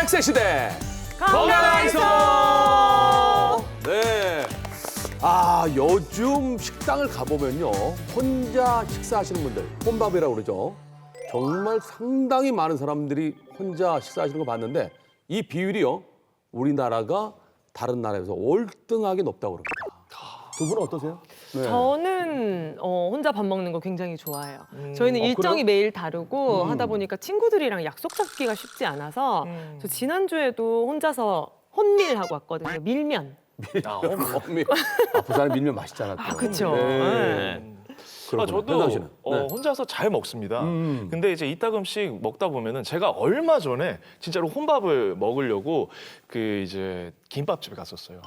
100세 시대 건강하이소! 네. 요즘 식당을 가보면요. 혼자 식사하시는 분들, 혼밥이라고 그러죠. 정말 상당히 많은 사람들이 혼자 식사하시는 거 봤는데 이 비율이요. 우리나라가 다른 나라에서 월등하게 높다고 그럽니다. 두 분은 어떠세요? 네. 저는 혼자 밥 먹는 거 굉장히 좋아해요. 저희는 일정이 그래요? 매일 다르고 하다 보니까 친구들이랑 약속 잡기가 쉽지 않아서 저 지난주에도 혼자서 혼밀하고 왔거든요. 밀면. 부산에 밀면 맛있잖아. 또. 그쵸. 네. 그렇구나. 저도 현상 씨는? 네. 혼자서 잘 먹습니다. 근데 이제 이따금씩 먹다 보면은 제가 얼마 전에 진짜로 혼밥을 먹으려고 그 이제 김밥집에 갔었어요.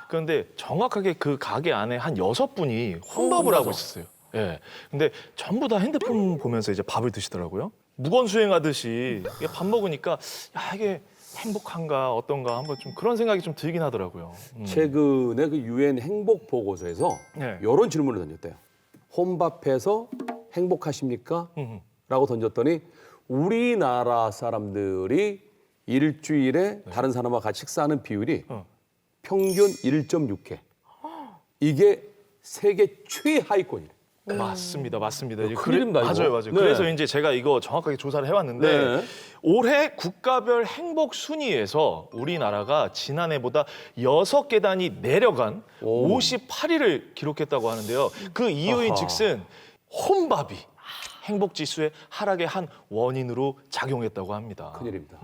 그런데 정확하게 그 가게 안에 한 6분이 혼밥을 하고 있었어요. 예. 근데 전부 다 핸드폰 보면서 이제 밥을 드시더라고요. 무건수행하듯이 이게 밥 먹으니까 야, 이게 행복한가 어떤가 한번 좀 그런 생각이 좀 들긴 하더라고요. 최근에 그 유엔 행복 보고서에서 네. 이런 질문을 던졌대요. 혼밥해서 행복하십니까? 라고 던졌더니 우리나라 사람들이 일주일에 다른 사람과 같이 식사하는 비율이 평균 1.6회. 이게 세계 최하위권이래. 맞습니다. 큰일입니다, 이거. 맞아요. 네. 그래서 이제 제가 이거 정확하게 조사를 해왔는데 네. 올해 국가별 행복 순위에서 우리나라가 지난해보다 6계단이 내려간 58위를 기록했다고 하는데요. 그 이유인즉슨 혼밥이 행복 지수의 하락의 한 원인으로 작용했다고 합니다. 큰일입니다.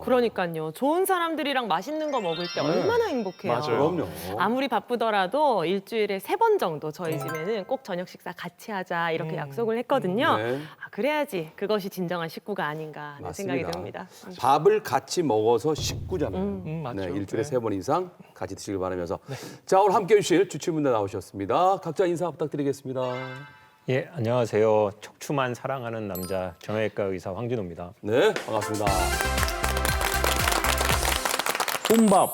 그러니까요. 좋은 사람들이랑 맛있는 거 먹을 때 얼마나 행복해요. 맞아요. 그럼요. 아무리 바쁘더라도 일주일에 3번 정도 저희 집에는 꼭 저녁 식사 같이 하자 이렇게 약속을 했거든요. 네. 그래야지 그것이 진정한 식구가 아닌가 하는 생각이 맞습니다. 듭니다. 밥을 같이 먹어서 식구잖아요. 맞죠. 네, 일주일에 네. 3번 이상 같이 드시길 바라면서. 자, 오늘 함께해 주실 주치분들 나오셨습니다. 각자 인사 부탁드리겠습니다. 예, 안녕하세요. 척추만 사랑하는 남자 정형외과 의사 황진호입니다. 네, 반갑습니다. 혼밥,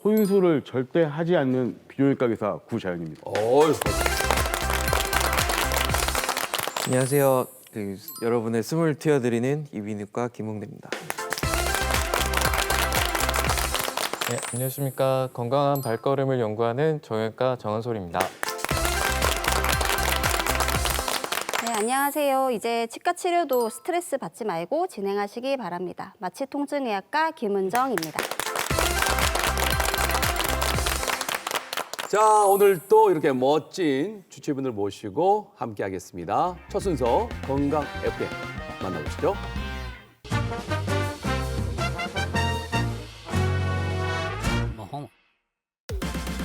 혼술을 절대 하지 않는 비뇨기과 의사 구자연입니다. 안녕하세요. 여러분의 숨을 틔워드리는 이비인후과 김홍대입니다. 네, 안녕하십니까. 건강한 발걸음을 연구하는 정형외과 정한솔입니다. 네, 안녕하세요. 이제 치과 치료도 스트레스 받지 말고 진행하시기 바랍니다. 마취통증의학과 김은정입니다. 자, 오늘 또 이렇게 멋진 주치분들 모시고 함께하겠습니다. 첫 순서 건강 FM 만나보시죠.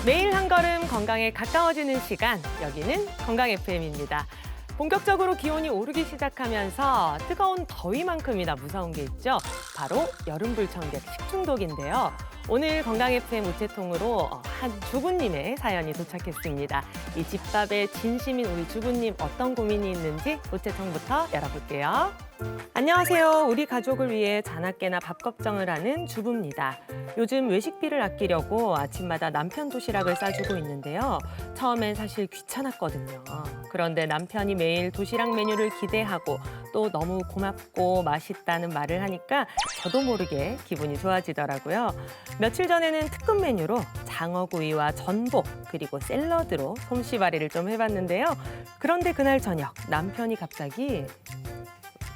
매일 한 걸음 건강에 가까워지는 시간, 여기는 건강 FM입니다. 본격적으로 기온이 오르기 시작하면서 뜨거운 더위만큼이나 무서운 게 있죠. 바로 여름불청객 식중독인데요. 오늘 건강 FM 우체통으로 한 주부님의 사연이 도착했습니다. 이 집밥에 진심인 우리 주부님 어떤 고민이 있는지 우체통부터 열어볼게요. 안녕하세요. 우리 가족을 위해 자나깨나 밥 걱정을 하는 주부입니다. 요즘 외식비를 아끼려고 아침마다 남편 도시락을 싸주고 있는데요. 처음엔 사실 귀찮았거든요. 그런데 남편이 매일 도시락 메뉴를 기대하고 또 너무 고맙고 맛있다는 말을 하니까 저도 모르게 기분이 좋아지더라고요. 며칠 전에는 특급 메뉴로 장어구이와 전복 그리고 샐러드로 솜씨발이를 좀 해봤는데요. 그런데 그날 저녁 남편이 갑자기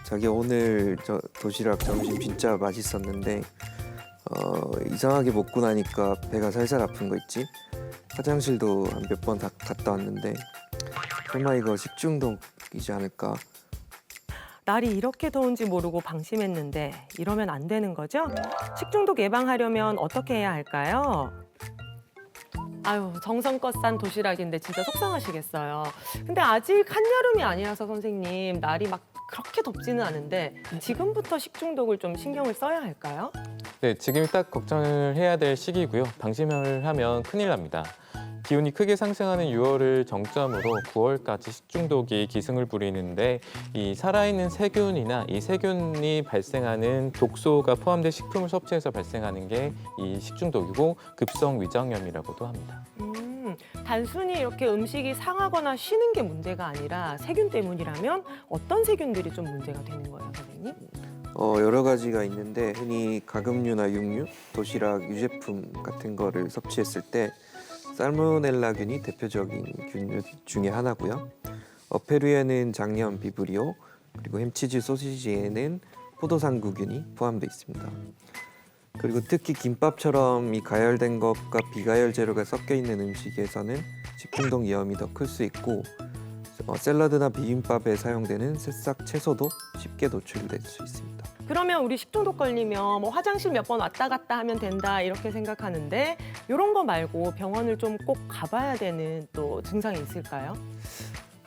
자기 오늘 저 도시락 점심 진짜 맛있었는데 이상하게 먹고 나니까 배가 살살 아픈 거 있지? 화장실도 한 몇 번 갔다 왔는데 설마 이거 식중독이지 않을까? 날이 이렇게 더운지 모르고 방심했는데 이러면 안 되는 거죠? 식중독 예방하려면 어떻게 해야 할까요? 아유, 정성껏 싼 도시락인데 진짜 속상하시겠어요. 근데 아직 한여름이 아니라서 선생님, 날이 막 그렇게 덥지는 않은데 지금부터 식중독을 좀 신경을 써야 할까요? 네, 지금이 딱 걱정을 해야 될 시기고요. 방심을 하면 큰일 납니다. 기온이 크게 상승하는 6월을 정점으로 9월까지 식중독이 기승을 부리는데 이 살아있는 세균이나 이 세균이 발생하는 독소가 포함된 식품을 섭취해서 발생하는 게 이 식중독이고 급성 위장염이라고도 합니다. 단순히 이렇게 음식이 상하거나 쉬는 게 문제가 아니라 세균 때문이라면 어떤 세균들이 좀 문제가 되는 거예요, 선생님? 여러 가지가 있는데 흔히 가금류나 육류, 도시락, 유제품 같은 거를 섭취했을 때 살모넬라균이 대표적인 균 중에 하나고요. 페루에는 장염, 비브리오, 그리고 햄치즈, 소시지에는 포도상구균이 포함되어 있습니다. 그리고 특히 김밥처럼 이 가열된 것과 비가열 재료가 섞여 있는 음식에서는 식중독 위험이 더 클 수 있고 샐러드나 비빔밥에 사용되는 새싹 채소도 쉽게 노출될 수 있습니다. 그러면 우리 식중독 걸리면 뭐 화장실 몇 번 왔다 갔다 하면 된다 이렇게 생각하는데 이런 거 말고 병원을 좀 꼭 가봐야 되는 또 증상이 있을까요?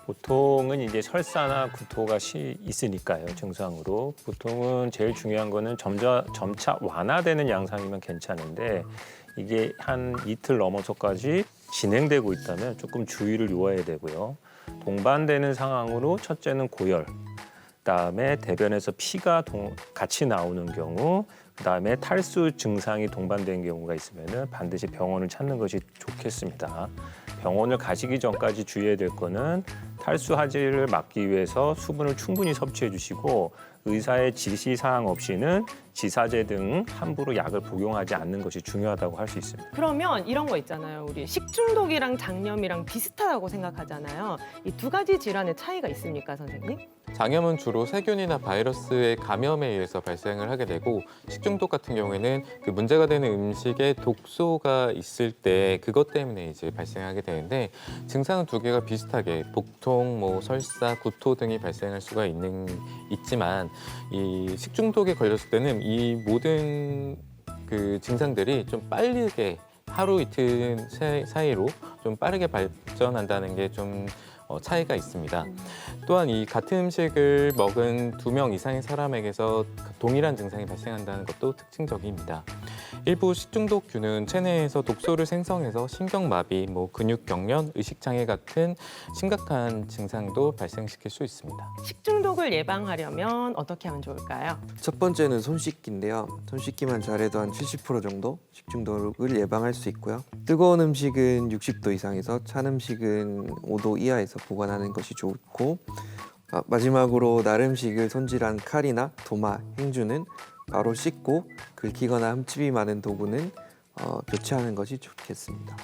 보통은 이제 설사나 구토가 있으니까요, 증상으로. 보통은 제일 중요한 거는 점차 완화되는 양상이면 괜찮은데 이게 한 이틀 넘어서까지 진행되고 있다면 조금 주의를 요해야 되고요. 동반되는 상황으로 첫째는 고열, 그다음에 대변에서 피가 같이 나오는 경우, 그다음에 탈수 증상이 동반된 경우가 있으면 반드시 병원을 찾는 것이 좋겠습니다. 병원을 가시기 전까지 주의해야 될 거는 탈수 하지를 막기 위해서 수분을 충분히 섭취해 주시고 의사의 지시 사항 없이는 지사제 등 함부로 약을 복용하지 않는 것이 중요하다고 할 수 있습니다. 그러면 이런 거 있잖아요. 우리 식중독이랑 장염이랑 비슷하다고 생각하잖아요. 이 두 가지 질환의 차이가 있습니까, 선생님? 장염은 주로 세균이나 바이러스의 감염에 의해서 발생을 하게 되고 식중독 같은 경우에는 그 문제가 되는 음식에 독소가 있을 때 그것 때문에 이제 발생하게 되는데 증상은 두 개가 비슷하게 복통, 설사, 구토 등이 발생할 수가 있지만 이 식중독에 걸렸을 때는 이 모든 그 증상들이 좀 빠르게 하루 이틀 사이로 좀 빠르게 발전한다는 게 좀 차이가 있습니다. 또한 이 같은 음식을 먹은 2명 이상의 사람에게서 동일한 증상이 발생한다는 것도 특징적입니다. 일부 식중독균은 체내에서 독소를 생성해서 신경마비, 근육경련, 의식장애 같은 심각한 증상도 발생시킬 수 있습니다. 식중독을 예방하려면 어떻게 하면 좋을까요? 첫 번째는 손 씻기인데요. 손 씻기만 잘해도 한 70% 정도 식중독을 예방할 수 있고요. 뜨거운 음식은 60도 이상에서 찬 음식은 5도 이하에서 보관하는 것이 좋고 마지막으로 날 음식을 손질한 칼이나 도마, 행주는 바로 씻고 긁히거나 흠집이 많은 도구는 교체하는 것이 좋겠습니다.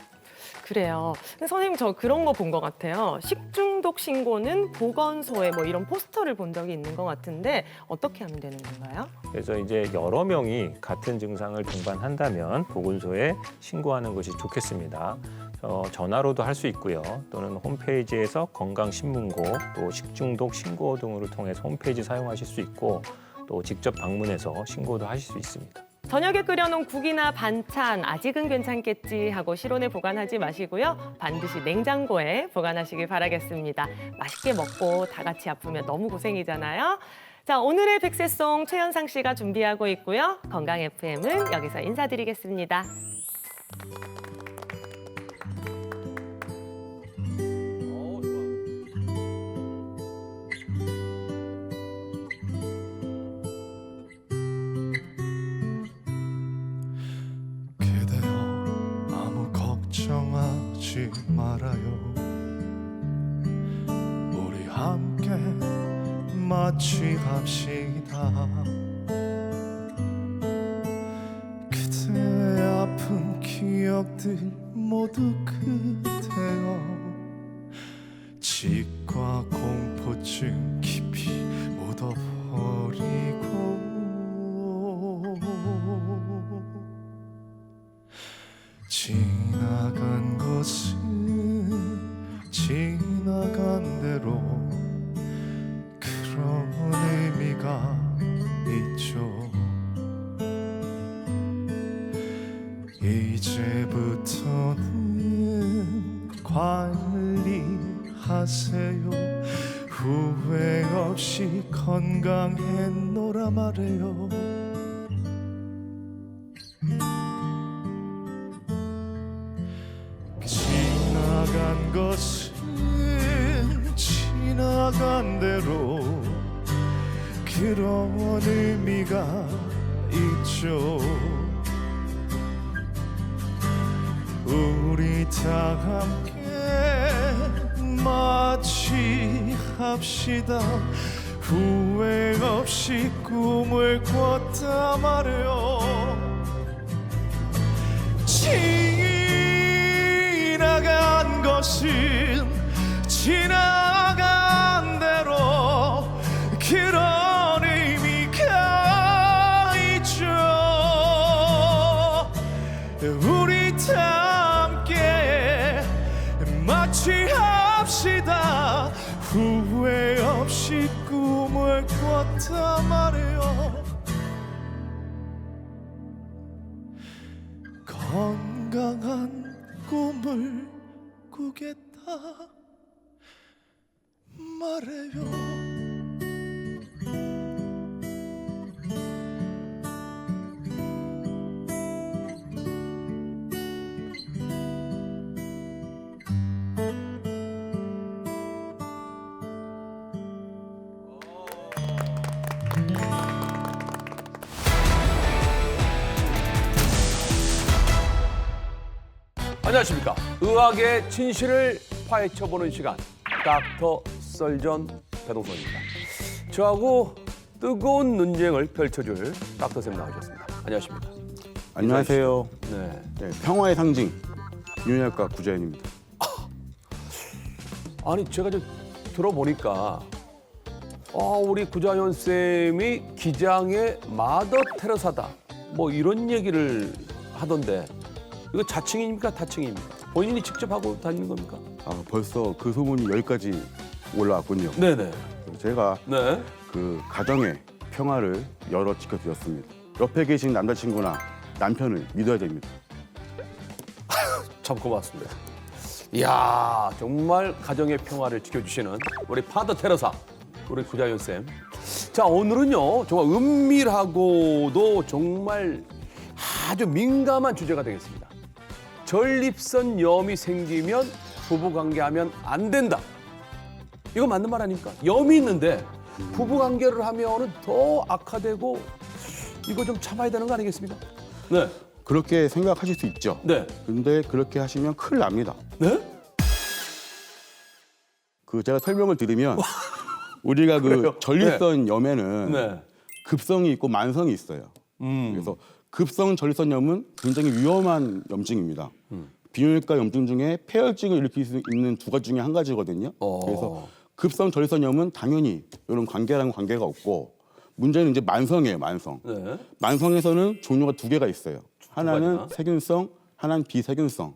그래요. 근데 선생님 저 그런 거 본 것 같아요. 식중독 신고는 보건소에 이런 포스터를 본 적이 있는 것 같은데 어떻게 하면 되는 건가요? 그래서 이제 여러 명이 같은 증상을 동반한다면 보건소에 신고하는 것이 좋겠습니다. 전화로도 할 수 있고요. 또는 홈페이지에서 건강신문고, 또 식중독 신고 등을 통해서 홈페이지 사용하실 수 있고 또 직접 방문해서 신고도 하실 수 있습니다. 저녁에 끓여놓은 국이나 반찬 아직은 괜찮겠지 하고 실온에 보관하지 마시고요. 반드시 냉장고에 보관하시길 바라겠습니다. 맛있게 먹고 다 같이 아프면 너무 고생이잖아요. 자, 오늘의 백세송 최현상 씨가 준비하고 있고요. 건강 FM은 여기서 인사드리겠습니다. 걱정하지 말아요. 우리 함께 마취합시다. 그대 아픈 기억들 모두 그대여 치과 공포증 깊이 묻어버리고 지나간 것은 지나간 대로 그런 의미가 있죠. 이제부터는 관리하세요. 후회 없이 건강해 놀아 말해요. 지나간 것은 지나간 대로 그런 의미가 있죠. 우리 다 함께 마취합시다. 후회 없이 꿈을 꿨다 말해요. 지나간 것은 지나간 대로 그런 의미가 있죠. 우리 다 함께 마취합시다. 후회 없이 꿈을 꿨다 말해요. 건강한 꿈을 꾸겠다 말해요. 안녕하십니까. 의학의 진실을 파헤쳐보는 시간, 닥터 썰전 배동선입니다. 저하고 뜨거운 논쟁을 펼쳐줄 닥터쌤 나오셨습니다. 안녕하십니까. 안녕하세요. 네. 네, 평화의 상징 비뇨기과 구자연입니다. 아니 제가 좀 들어보니까 우리 구자연 쌤이 기장의 마더 테레사다 뭐 이런 얘기를 하던데 이거 자칭입니까 타칭입니까? 본인이 직접 하고 다니는 겁니까? 벌써 그 소문이 여기까지 올라왔군요. 네네. 제가 네. 그 가정의 평화를 여러 지켜드렸습니다. 옆에 계신 남자친구나 남편을 믿어야 됩니다. 참 고맙습니다. 이야 정말 가정의 평화를 지켜주시는 우리 파더 테레사 우리 구자연 쌤. 자 오늘은요 정말 은밀하고도 정말 아주 민감한 주제가 되겠습니다. 전립선 염이 생기면 부부관계하면 안 된다. 이거 맞는 말 아닙니까? 염이 있는데 부부관계를 하면은 더 악화되고 이거 좀 참아야 되는 거 아니겠습니까? 네. 그렇게 생각하실 수 있죠. 네. 근데 그렇게 하시면 큰일 납니다. 네? 그 제가 설명을 드리면 우리가 그 그래요? 전립선 염에는 네. 급성이 있고 만성이 있어요. 그래서 급성 전립선염은 굉장히 위험한 염증입니다. 비뇨기과 염증 중에 폐혈증을 일으킬 수 있는 두 가지 중에 한 가지거든요. 그래서 급성 전립선염은 당연히 이런 관계랑 관계가 없고 문제는 이제 만성이에요, 만성. 네. 만성에서는 종류가 두 개가 있어요. 하나는 가지나? 세균성, 하나는 비세균성.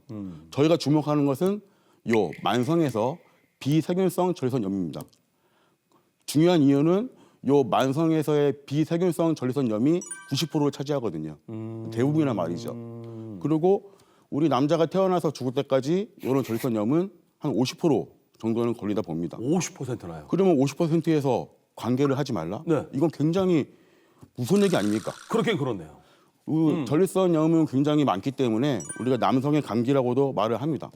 저희가 주목하는 것은 요 만성에서 비세균성 전립선염입니다. 중요한 이유는 요 만성에서의 비세균성 전립선염이 90%를 차지하거든요. 대부분이란 말이죠. 그리고 우리 남자가 태어나서 죽을 때까지 이런 전립선염은 한 50% 정도는 걸리다 봅니다. 50%나요. 그러면 50%에서 관계를 하지 말라? 네. 이건 굉장히 무서운 얘기 아닙니까? 그렇긴 그렇네요. 전립선염은 굉장히 많기 때문에 우리가 남성의 감기라고도 말을 합니다.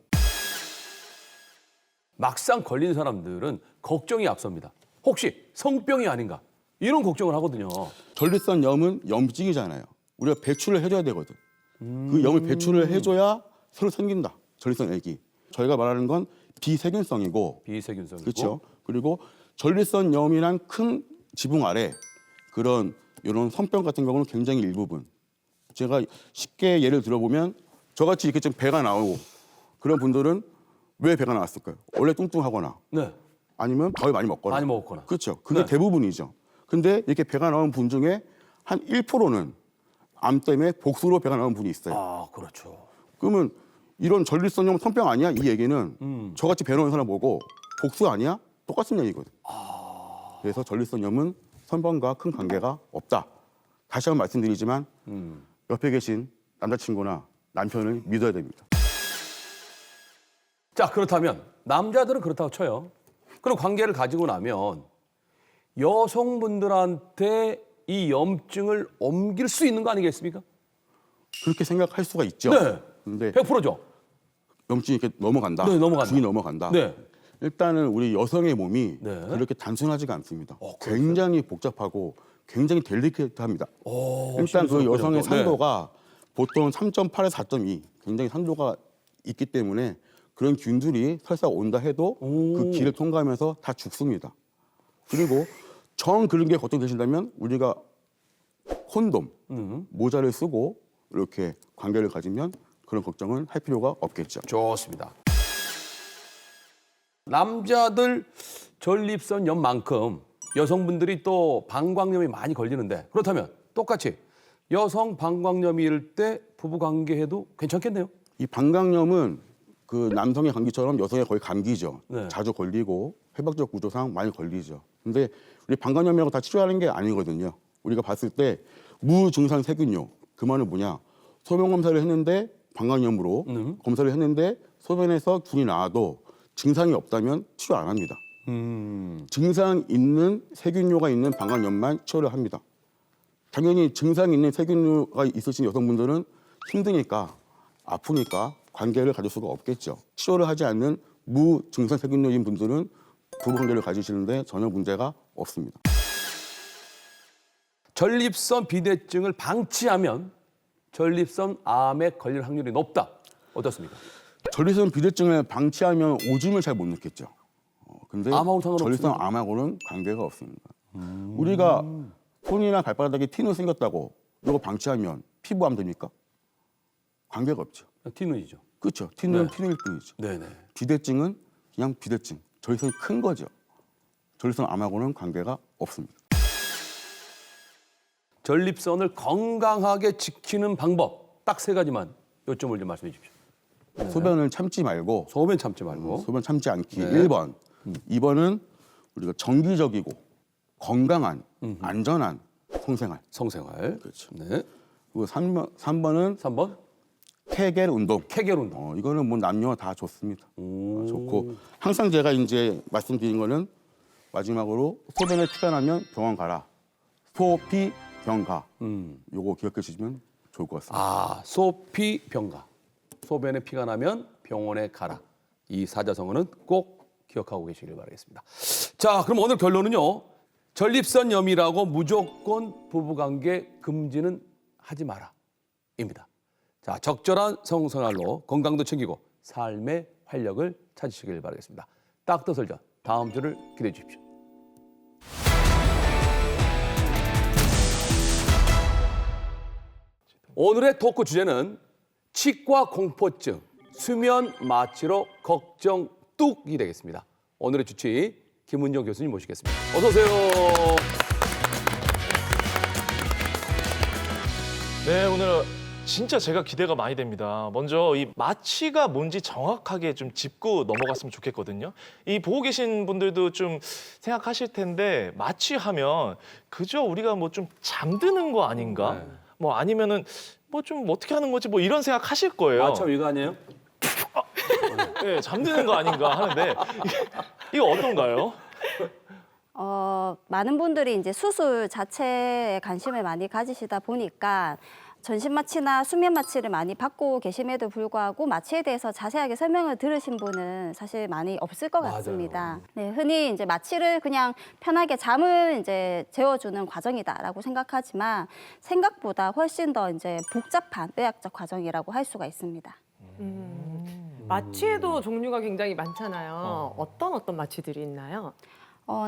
막상 걸린 사람들은 걱정이 앞섭니다. 혹시 성병이 아닌가 이런 걱정을 하거든요. 전립선염은 염증이잖아요. 우리가 배출을 해줘야 되거든. 그 염을 배출을 해줘야 새로 생긴다. 전립선액이. 저희가 말하는 건 비세균성이고, 비세균성이고. 그렇죠. 그리고 전립선염이란 큰 지붕 아래 그런 이런 선병 같은 경우는 굉장히 일부분. 제가 쉽게 예를 들어보면 저같이 이렇게 좀 배가 나오고 그런 분들은 왜 배가 나왔을까요? 원래 뚱뚱하거나 네. 아니면 밥을 많이 먹거나. 많이 먹었거나. 그렇죠. 그게 네. 대부분이죠. 근데 이렇게 배가 나온 분 중에 한 1%는 암 때문에 복수로 배가 나온 분이 있어요. 아 그렇죠. 그러면 이런 전립선염 선병 아니야? 이 얘기는 저같이 배 나온 사람 보고 복수 아니야? 똑같은 얘기거든. 그래서 전립선염은 선병과 큰 관계가 없다. 다시 한번 말씀드리지만 옆에 계신 남자친구나 남편을 믿어야 됩니다. 자 그렇다면 남자들은 그렇다고 쳐요. 그럼 관계를 가지고 나면 여성분들한테 이 염증을 옮길 수 있는 거 아니겠습니까? 그렇게 생각할 수가 있죠. 네. 근데 100%죠. 염증이 이렇게 넘어간다. 네, 넘어간다. 중이 넘어간다. 네. 일단은 우리 여성의 몸이 네. 그렇게 단순하지가 않습니다. 그렇죠? 굉장히 복잡하고 굉장히 델리케이트합니다. 일단 그 신선하군요. 여성의 네. 산도가 보통 3.8에서 4.2 굉장히 산도가 있기 때문에 그런 균들이 설사 온다 해도 그 길을 통과하면서 다 죽습니다. 그리고 정 그런 게 걱정되신다면 우리가 콘돔, 모자를 쓰고 이렇게 관계를 가지면 그런 걱정은 할 필요가 없겠죠. 좋습니다. 남자들 전립선염만큼 여성분들이 또 방광염이 많이 걸리는데 그렇다면 똑같이 여성 방광염일 때 부부 관계해도 괜찮겠네요? 이 방광염은 그 남성의 감기처럼 여성의 거의 감기죠. 네. 자주 걸리고 회복적 구조상 많이 걸리죠. 근데 우리 방광염이라고 다 치료하는 게 아니거든요. 우리가 봤을 때 무증상 세균요. 그 말은 뭐냐? 소변 검사를 했는데 방광염으로 검사를 했는데 소변에서 균이 나와도 증상이 없다면 치료 안 합니다. 증상 있는 세균류가 있는 방광염만 치료를 합니다. 당연히 증상 있는 세균류가 있으신 여성분들은 힘드니까 아프니까 관계를 가질 수가 없겠죠. 치료를 하지 않는 무증상 세균류인 분들은 부부관계를 가지시는데 전혀 문제가 없습니다. 전립선 비대증을 방치하면 전립선 암에 걸릴 확률이 높다. 어떻습니까? 전립선 비대증을 방치하면 오줌을 잘 못 넣겠죠. 근데 암하고는 상관없습니다. 전립선 암하고는 관계가 없습니다. 우리가 손이나 발바닥에 티눈 생겼다고 이거 방치하면 피부암 됩니까? 관계가 없죠. 티눈이죠. 그렇죠. 티눈은 네. 티눈일 뿐이죠. 네네. 비대증은 그냥 비대증. 전립선이 큰 거죠. 전립선 암하고는 관계가 없습니다. 전립선을 건강하게 지키는 방법 딱 3가지만 요점을 좀 말씀해 주십시오. 소변을 참지 말고 소변 참지 말고. 소변 참지 않기 네. 1번. 2번은 우리가 정기적이고 건강한 안전한 성생활. 성생활. 그렇죠. 네. 그리고 3번은 3번 케겔 운동. 케겔 운동. 이거는 뭐 남녀 다 좋습니다. 좋고 항상 제가 이제 말씀드린 거는 마지막으로 소변에 피가 나면 병원 가라. 소피 병가. 요거 기억해 주시면 좋을 것 같습니다. 아, 소피 병가. 소변에 피가 나면 병원에 가라. 이 사자성어는 꼭 기억하고 계시길 바라겠습니다. 자, 그럼 오늘 결론은요. 전립선염이라고 무조건 부부관계 금지는 하지 마라. 입니다. 자, 적절한 성생활로 건강도 챙기고 삶의 활력을 찾으시길 바라겠습니다. 닥터설전 다음 주를 기대해 주십시오. 오늘의 토크 주제는 치과 공포증, 수면 마취로 걱정 뚝이 되겠습니다. 오늘의 주치 김은정 교수님 모시겠습니다. 어서 오세요. 네, 오늘 진짜 제가 기대가 많이 됩니다. 먼저 이 마취가 뭔지 정확하게 좀 짚고 넘어갔으면 좋겠거든요. 이 보고 계신 분들도 좀 생각하실 텐데 마취하면 그저 우리가 뭐 좀 잠드는 거 아닌가? 네. 뭐 아니면은 뭐 좀 어떻게 하는 거지? 뭐 이런 생각하실 거예요. 마취 이거 아니에요? 네, 잠드는 거 아닌가 하는데 이거 어떤가요? 많은 분들이 이제 수술 자체에 관심을 많이 가지시다 보니까 전신 마취나 수면 마취를 많이 받고 계심에도 불구하고 마취에 대해서 자세하게 설명을 들으신 분은 사실 많이 없을 것 맞아요. 같습니다. 네, 흔히 이제 마취를 그냥 편하게 잠을 이제 재워주는 과정이다라고 생각하지만 생각보다 훨씬 더 이제 복잡한 의학적 과정이라고 할 수가 있습니다. 마취에도 종류가 굉장히 많잖아요. 어떤 마취들이 있나요?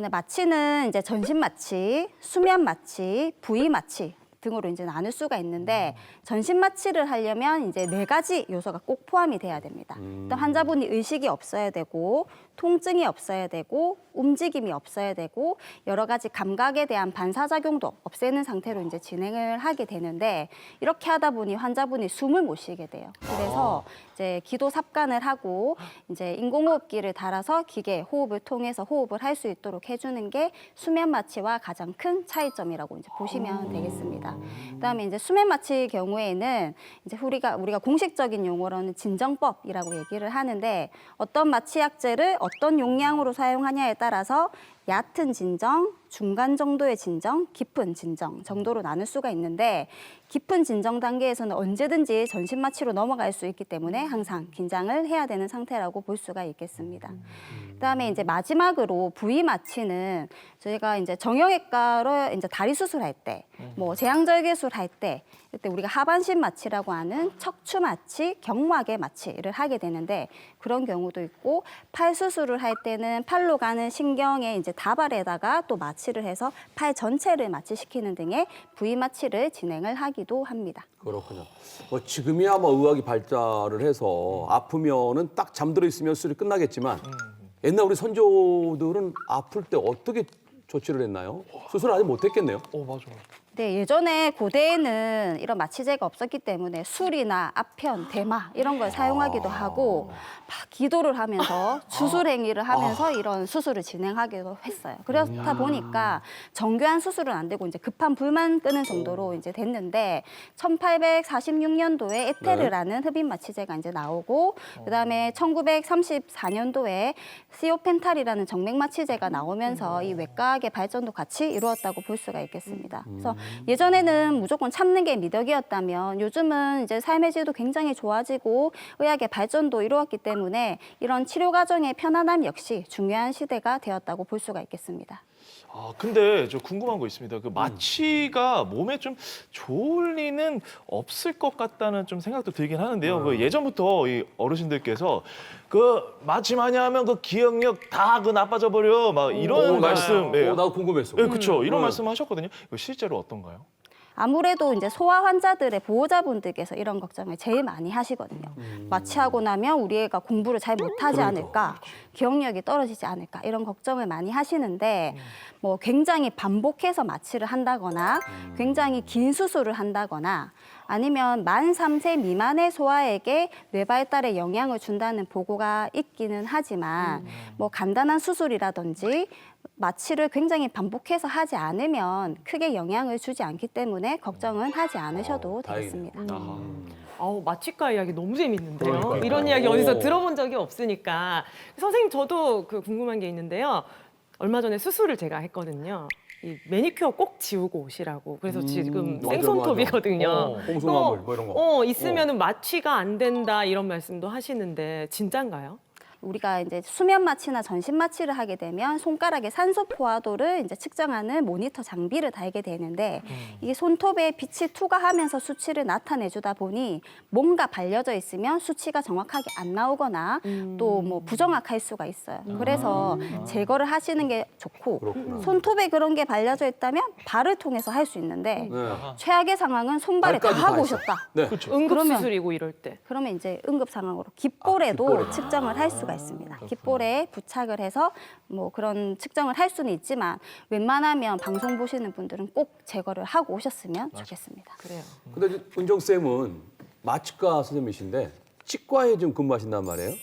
네, 마취는 이제 전신 마취, 수면 마취, 부위 마취 등으로 이제 나눌 수가 있는데 전신 마취를 하려면 이제 4가지 요소가 꼭 포함이 돼야 됩니다. 일단 환자분이 의식이 없어야 되고 통증이 없어야 되고 움직임이 없어야 되고 여러 가지 감각에 대한 반사작용도 없애는 상태로 이제 진행을 하게 되는데 이렇게 하다 보니 환자분이 숨을 못 쉬게 돼요. 그래서 이제 기도 삽관을 하고 이제 인공호흡기를 달아서 기계 호흡을 통해서 호흡을 할 수 있도록 해주는 게 수면 마취와 가장 큰 차이점이라고 이제 보시면 되겠습니다. 그다음에 이제 수면 마취 경우에는 이제 우리가 공식적인 용어로는 진정법이라고 얘기를 하는데 어떤 마취약제를 어떤 용량으로 사용하냐에 따라서 얕은 진정, 중간 정도의 진정, 깊은 진정 정도로 나눌 수가 있는데 깊은 진정 단계에서는 언제든지 전신 마취로 넘어갈 수 있기 때문에 항상 긴장을 해야 되는 상태라고 볼 수가 있겠습니다. 그다음에 이제 마지막으로 부위 마취는 저희가 이제 정형외과로 이제 다리 수술할 때, 뭐 제왕절개술 할 때, 그때 우리가 하반신 마취라고 하는 척추 마취, 경막의 마취를 하게 되는데 그런 경우도 있고 팔 수술을 할 때는 팔로 가는 신경에 이제 다발에다가 또 마취를 해서 팔 전체를 마취시키는 등의 부위 마취를 진행을 하기도 합니다. 그렇군요. 뭐 지금이야 뭐 의학이 발달을 해서 아프면은 딱 잠들어 있으면 수술이 끝나겠지만 옛날 우리 선조들은 아플 때 어떻게 조치를 했나요? 수술 아직 못했겠네요. 맞아. 네, 예전에 고대에는 이런 마취제가 없었기 때문에 술이나 아편, 대마 이런 걸 사용하기도 하고 막 기도를 하면서 수술 행위를 하면서 이런 수술을 진행하기도 했어요. 그렇다 보니까 정교한 수술은 안 되고 이제 급한 불만 끄는 정도로 이제 됐는데 1846년도에 에테르라는 흡입 마취제가 이제 나오고 그다음에 1934년도에 시오펜탈이라는 정맥 마취제가 나오면서 이 외과학의 발전도 같이 이루었다고 볼 수가 있겠습니다. 그래서 예전에는 무조건 참는 게 미덕이었다면 요즘은 이제 삶의 질도 굉장히 좋아지고 의학의 발전도 이루었기 때문에 이런 치료 과정의 편안함 역시 중요한 시대가 되었다고 볼 수가 있겠습니다. 근데 저 궁금한 거 있습니다. 그 마취가 몸에 좀 좋을 리는 없을 것 같다는 좀 생각도 들긴 하는데요. 그 예전부터 이 어르신들께서 그 마취 많이 하면 그 기억력 다 그 나빠져 버려 막 이런 말씀. 나도 궁금했어. 그렇죠. 이런 말씀하셨거든요. 이거 실제로 어떤가요? 아무래도 이제 소아 환자들의 보호자분들께서 이런 걱정을 제일 많이 하시거든요. 마취하고 나면 우리 애가 공부를 잘 못하지 않을까, 기억력이 떨어지지 않을까 이런 걱정을 많이 하시는데 뭐 굉장히 반복해서 마취를 한다거나 굉장히 긴 수술을 한다거나 아니면 만 3세 미만의 소아에게 뇌 발달에 영향을 준다는 보고가 있기는 하지만 뭐 간단한 수술이라든지 마취를 굉장히 반복해서 하지 않으면 크게 영향을 주지 않기 때문에 걱정은 하지 않으셔도 되겠습니다. 마취과 이야기 너무 재밌는데요. 그러니까요. 이런 이야기 어디서 들어본 적이 없으니까. 선생님, 저도 그 궁금한 게 있는데요. 얼마 전에 수술을 제가 했거든요. 이 매니큐어 꼭 지우고 오시라고. 그래서 지금 맞아, 생손톱이거든요. 홍수마물 뭐 이런 거. 있으면은 마취가 안 된다 이런 말씀도 하시는데 진짠가요? 우리가 이제 수면 마취나 전신 마취를 하게 되면 손가락의 산소 포화도를 이제 측정하는 모니터 장비를 달게 되는데 이게 손톱에 빛이 투과하면서 수치를 나타내주다 보니 뭔가 발려져 있으면 수치가 정확하게 안 나오거나 또 뭐 부정확할 수가 있어요. 그래서 제거를 하시는 게 좋고 그렇구나. 손톱에 그런 게 발려져 있다면 발을 통해서 할 수 있는데 최악의 상황은 손발에 다 발까지 다 하고 했어. 오셨다. 네. 응급수술이고 이럴 때. 그러면 이제 응급 상황으로 깃볼에도 깃볼에. 측정을 할 수가 있습니다. 깃볼에 부착을 해서 뭐 그런 측정을 할 수는 있지만 웬만하면 방송 보시는 분들은 꼭 제거를 하고 오셨으면 좋겠습니다. 그래요. 근데 은정 쌤은 마취과 선생님이신데 치과에 좀 근무하신단 말이에요.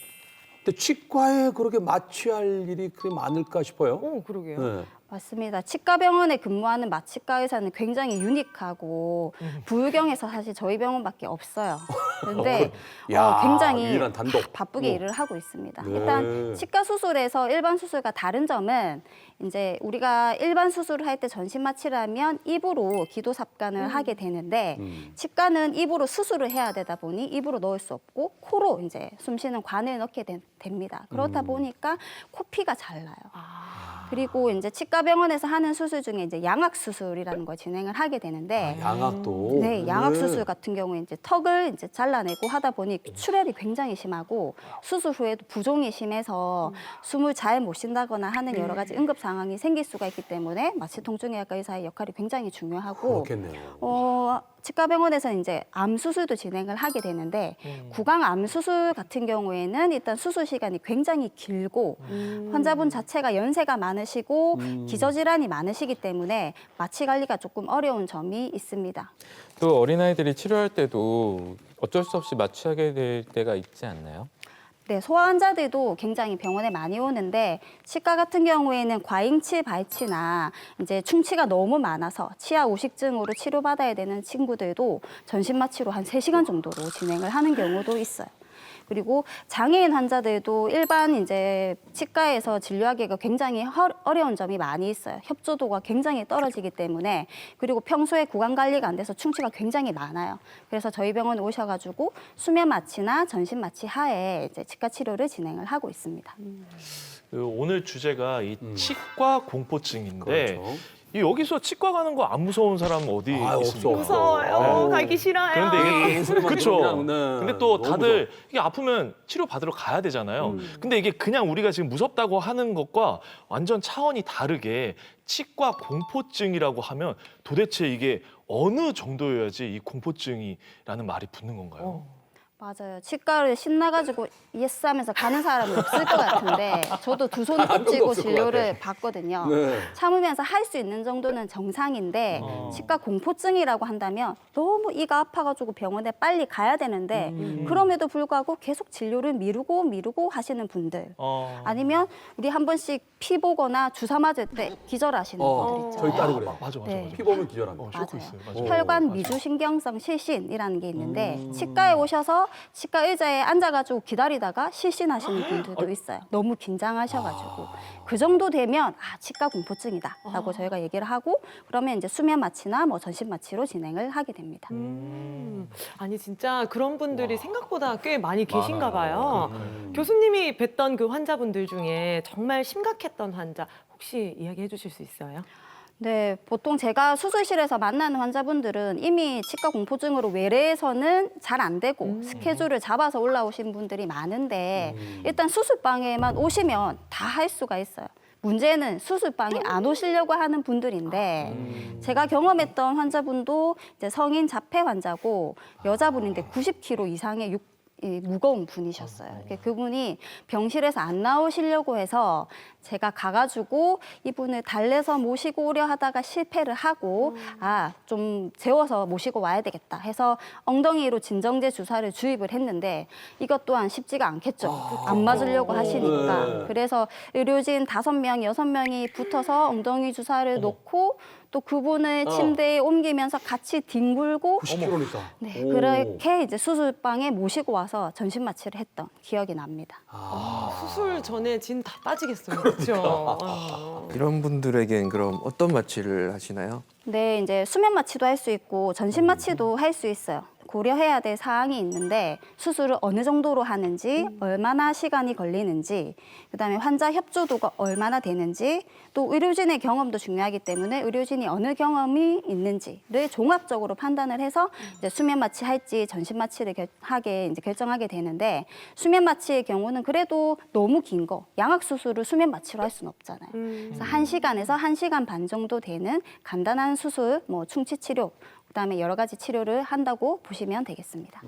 근데 치과에 그렇게 마취할 일이 그렇게 많을까 싶어요. 그러게요. 네. 맞습니다. 치과병원에 근무하는 마취과 의사는 굉장히 유니크하고 부유경에서 사실 저희 병원밖에 없어요. 그런데 야, 굉장히 유일한 단독. 바쁘게 일을 하고 있습니다. 네. 일단 치과 수술에서 일반 수술과 다른 점은 이제 우리가 일반 수술을 할 때 전신 마취를 하면 입으로 기도 삽관을 하게 되는데 치과는 입으로 수술을 해야 되다 보니 입으로 넣을 수 없고 코로 이제 숨 쉬는 관을 넣게 됩니다. 그렇다 보니까 코피가 잘 나요. 그리고 이제 치과병원에서 하는 수술 중에 이제 양악 수술이라는 걸 진행을 하게 되는데 양악도. 네, 양악 수술 같은 경우에 이제 턱을 이제 잘라내고 하다 보니 출혈이 굉장히 심하고 수술 후에도 부종이 심해서 숨을 잘 못 쉰다거나 하는 여러 가지 응급 상황이 생길 수가 있기 때문에 마취통증의학과 의사의 역할이 굉장히 중요하고 그렇겠네요. 치과병원에서 이제 암 수술도 진행을 하게 되는데 구강 암 수술 같은 경우에는 일단 수술 시간이 굉장히 길고 환자분 자체가 연세가 많으시고 기저질환이 많으시기 때문에 마취 관리가 조금 어려운 점이 있습니다. 또 어린아이들이 치료할 때도 어쩔 수 없이 마취하게 될 때가 있지 않나요? 네, 소아 환자들도 굉장히 병원에 많이 오는데 치과 같은 경우에는 과잉치 발치나 이제 충치가 너무 많아서 치아 우식증으로 치료받아야 되는 친구들도 전신 마취로 한 3시간 정도로 진행을 하는 경우도 있어요. 그리고 장애인 환자들도 일반 이제 치과에서 진료하기가 굉장히 어려운 점이 많이 있어요. 협조도가 굉장히 떨어지기 때문에 그리고 평소에 구강 관리가 안 돼서 충치가 굉장히 많아요. 그래서 저희 병원에 오셔가지고 수면 마취나 전신 마취 하에 이제 치과 치료를 진행을 하고 있습니다. 오늘 주제가 이 치과 공포증인데 그렇죠. 여기서 치과 가는 거 안 무서운 사람 어디 아, 있습니까? 없어. 무서워요. 네. 가기 싫어요. 그런데 이게 소리만 그쵸. 들으면, 네. 근데 또 너무 다들 이게 아프면 치료 받으러 가야 되잖아요. 근데 이게 그냥 우리가 지금 무섭다고 하는 것과 완전 차원이 다르게 치과 공포증이라고 하면 도대체 이게 어느 정도여야지 이 공포증이라는 말이 붙는 건가요? 맞아요. 치과를 신나가지고 예스 하면서 가는 사람이 없을 것 같은데 저도 두 손을 아무도 쥐고 없을 것 진료를 받거든요. 네. 참으면서 할 수 있는 정도는 정상인데 치과 공포증이라고 한다면 너무 이가 아파가지고 병원에 빨리 가야 되는데 그럼에도 불구하고 계속 진료를 미루고 하시는 분들 아니면 우리 한 번씩 피 보거나 주사 맞을 때 기절하시는 분들 있잖아요. 저희 딸이 그래요. 맞아. 네. 피 보면 기절합니다. 쇼크 맞아요. 있어요. 맞아요. 혈관 미주신경성 실신이라는 게 있는데 치과에 오셔서 치과 의자에 앉아가지고 기다리다가 실신하시는 분들도 있어요. 너무 긴장하셔가지고 그 정도 되면 아 치과 공포증이다라고 저희가 얘기를 하고 그러면 이제 수면 마취나 뭐 전신 마취로 진행을 하게 됩니다. 아니 진짜 그런 분들이 생각보다 꽤 많이 계신가 봐요. 음. 교수님이 뵀던 그 환자분들 중에 정말 심각했던 환자 혹시 이야기해 주실 수 있어요? 네, 보통 제가 수술실에서 만나는 환자분들은 이미 치과 공포증으로 외래에서는 잘 안 되고 스케줄을 잡아서 올라오신 분들이 많은데 일단 수술방에만 오시면 다 할 수가 있어요. 문제는 수술방에 안 오시려고 하는 분들인데 제가 경험했던 환자분도 이제 성인 자폐 환자고 여자분인데 90kg 이상의 무거운 분이셨어요. 그분이 병실에서 안 나오시려고 해서 제가 가가지고 이분을 달래서 모시고 오려 하다가 실패를 하고 좀 재워서 모시고 와야 되겠다 해서 엉덩이로 진정제 주사를 주입을 했는데 이것 또한 쉽지가 않겠죠. 안 맞으려고 하시니까. 네. 그래서 의료진 5명, 6명이 붙어서 엉덩이 주사를 놓고 또 그분을 침대에 옮기면서 같이 뒹굴고 90kg니까. 네, 그렇게 이제 수술방에 모시고 와서 전신 마취를 했던 기억이 납니다. 수술 전에 진 다 빠지겠어요. 그렇죠. 이런 분들에겐 그럼 어떤 마취를 하시나요? 네, 이제 수면 마취도 할 수 있고 전신 마취도 할 수 있어요. 고려해야 될 사항이 있는데 수술을 어느 정도로 하는지, 얼마나 시간이 걸리는지, 그다음에 환자 협조도가 얼마나 되는지, 또 의료진의 경험도 중요하기 때문에 의료진이 어느 경험이 있는지를 종합적으로 판단을 해서 이제 수면 마취 할지 전신 마취를 결정하게 되는데 수면 마취의 경우는 그래도 너무 긴 거, 양악 수술을 수면 마취로 할 수는 없잖아요. 그래서 1시간에서 1시간 반 정도 되는 간단한 수술, 뭐 충치 치료, 그다음에 여러 가지 치료를 한다고 보시면 되겠습니다.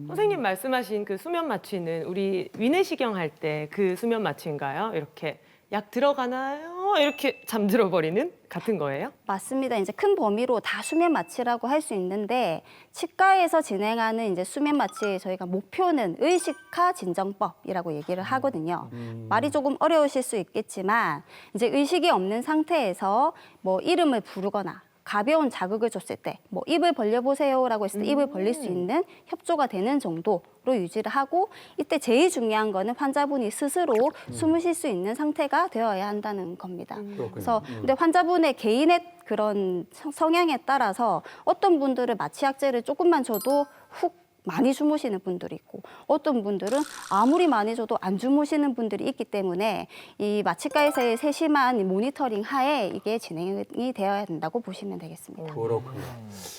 선생님 말씀하신 그 수면 마취는 우리 위내시경 할 때 그 수면 마취인가요? 이렇게 약 들어가나요? 이렇게 잠들어 버리는 같은 거예요? 맞습니다. 이제 큰 범위로 다 수면 마취라고 할 수 있는데 치과에서 진행하는 이제 수면 마취의 저희가 목표는 의식화 진정법이라고 얘기를 하거든요. 말이 조금 어려우실 수 있겠지만 이제 의식이 없는 상태에서 뭐 이름을 부르거나 가벼운 자극을 줬을 때, 뭐 입을 벌려보세요라고 했을 때 입을 벌릴 수 있는 협조가 되는 정도로 유지를 하고 이때 제일 중요한 거는 환자분이 스스로 숨을 쉴 수 있는 상태가 되어야 한다는 겁니다. 그래서 근데 환자분의 개인의 그런 성향에 따라서 어떤 분들은 마취약제를 조금만 줘도 훅 많이 주무시는 분들이 있고 어떤 분들은 아무리 많이 줘도 안 주무시는 분들이 있기 때문에 이 마취과에서의 세심한 모니터링 하에 이게 진행이 되어야 된다고 보시면 되겠습니다. 그렇군요.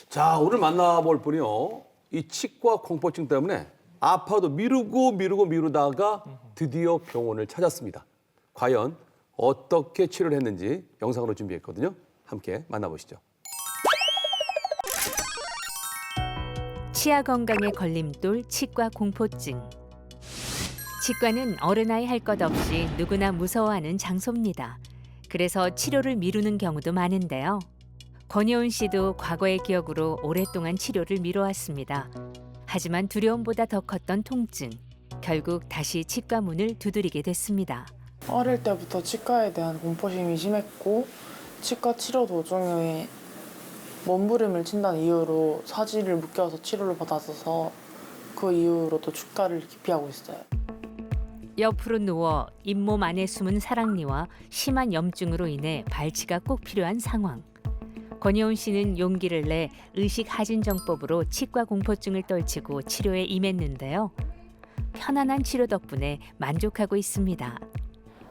자, 오늘 만나볼 분이요. 이 치과 공포증 때문에 아파도 미루다가 드디어 병원을 찾았습니다. 과연 어떻게 치료를 했는지 영상으로 준비했거든요. 함께 만나보시죠. 치아 건강의 걸림돌 치과 공포증. 치과는 어른아이 할 것 없이 누구나 무서워하는 장소입니다. 그래서 치료를 미루는 경우도 많은데요. 권여운 씨도 과거의 기억으로 오랫동안 치료를 미뤄왔습니다. 하지만 두려움보다 더 컸던 통증. 결국 다시 치과 문을 두드리게 됐습니다. 어릴 때부터 치과에 대한 공포심이 심했고 치과 치료 도중에 몸부림을 친다는 이유로 사지를 묶여서 치료를 받았어서 그 이후로도 치과를 기피하고 있어요. 옆으로 누워 잇몸 안에 숨은 사랑니와 심한 염증으로 인해 발치가 꼭 필요한 상황. 권여운 씨는 용기를 내 의식 하진정법으로 치과 공포증을 떨치고 치료에 임했는데요. 편안한 치료 덕분에 만족하고 있습니다.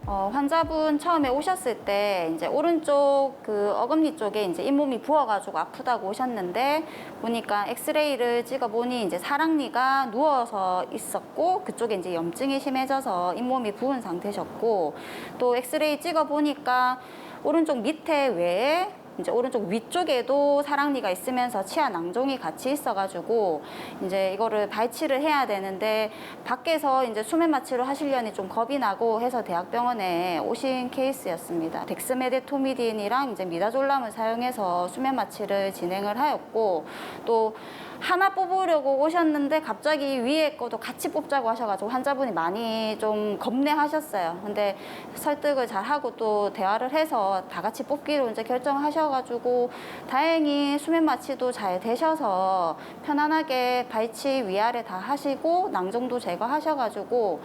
환자분 처음에 오셨을 때 이제 오른쪽 그 어금니 쪽에 이제 잇몸이 부어가지고 아프다고 오셨는데 보니까 엑스레이를 찍어보니 이제 사랑니가 누워서 있었고 그쪽에 이제 염증이 심해져서 잇몸이 부은 상태셨고 또 엑스레이 찍어보니까 오른쪽 밑에 외에 이제 오른쪽 위쪽에도 사랑니가 있으면서 치아 낭종이 같이 있어가지고 이제 이거를 발치를 해야 되는데 밖에서 이제 수면 마취를 하시려니 좀 겁이 나고 해서 대학병원에 오신 케이스였습니다. 덱스메데토미딘이랑 이제 미다졸람을 사용해서 수면 마취를 진행을 하였고 또 하나 뽑으려고 오셨는데 갑자기 위에 거도 같이 뽑자고 하셔가지고 환자분이 많이 좀 겁내하셨어요. 근데 설득을 잘 하고 또 대화를 해서 다 같이 뽑기로 이제 결정하셔가지고 다행히 수면 마취도 잘 되셔서 편안하게 발치 위아래 다 하시고 낭종도 제거하셔가지고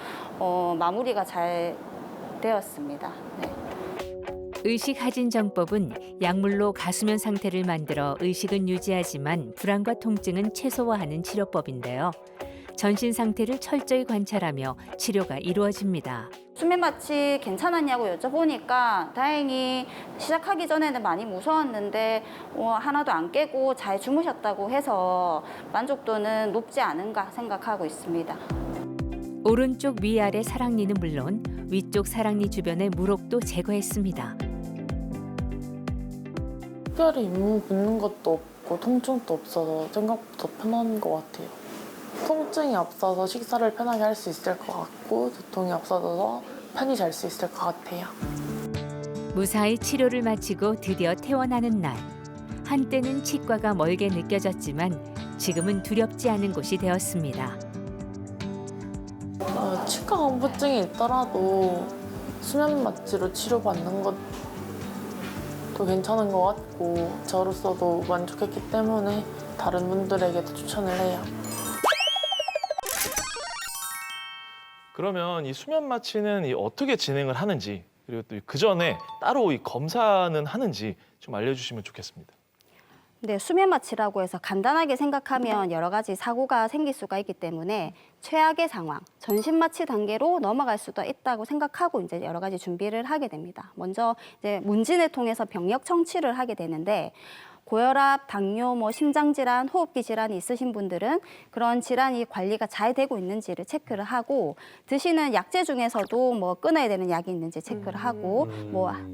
마무리가 잘 되었습니다. 네. 의식 하진 정법은 약물로 가수면 상태를 만들어 의식은 유지하지만 불안과 통증은 최소화하는 치료법인데요. 전신 상태를 철저히 관찰하며 치료가 이루어집니다. 수면 마취 괜찮았냐고 여쭤보니까 다행히 시작하기 전에는 많이 무서웠는데 하나도 안 깨고 잘 주무셨다고 해서 만족도는 높지 않은가 생각하고 있습니다. 오른쪽 위아래 사랑니는 물론 위쪽 사랑니 주변의 물혹도 제거했습니다. 특별히 잇몸 붓는 것도 없고 통증도 없어서 생각보다 편한 것 같아요. 통증이 없어서 식사를 편하게 할 수 있을 것 같고 두통이 없어져서 편히 잘 수 있을 것 같아요. 무사히 치료를 마치고 드디어 퇴원하는 날. 한때는 치과가 멀게 느껴졌지만 지금은 두렵지 않은 곳이 되었습니다. 치과 공포증이 있더라도 수면 마취로 치료받는 것도 괜찮은 것 같고 저로서도 만족했기 때문에 다른 분들에게도 추천을 해요. 그러면 이 수면 마취는 어떻게 진행을 하는지 그리고 또 그 전에 따로 이 검사는 하는지 좀 알려주시면 좋겠습니다. 네, 수면 마취라고 해서 간단하게 생각하면 여러 가지 사고가 생길 수가 있기 때문에 최악의 상황, 전신 마취 단계로 넘어갈 수도 있다고 생각하고 이제 여러 가지 준비를 하게 됩니다. 먼저 이제 문진을 통해서 병력 청취를 하게 되는데 고혈압, 당뇨, 심장질환, 호흡기 질환이 있으신 분들은 그런 질환이 관리가 잘 되고 있는지를 체크를 하고 드시는 약제 중에서도 끊어야 되는 약이 있는지 체크를 하고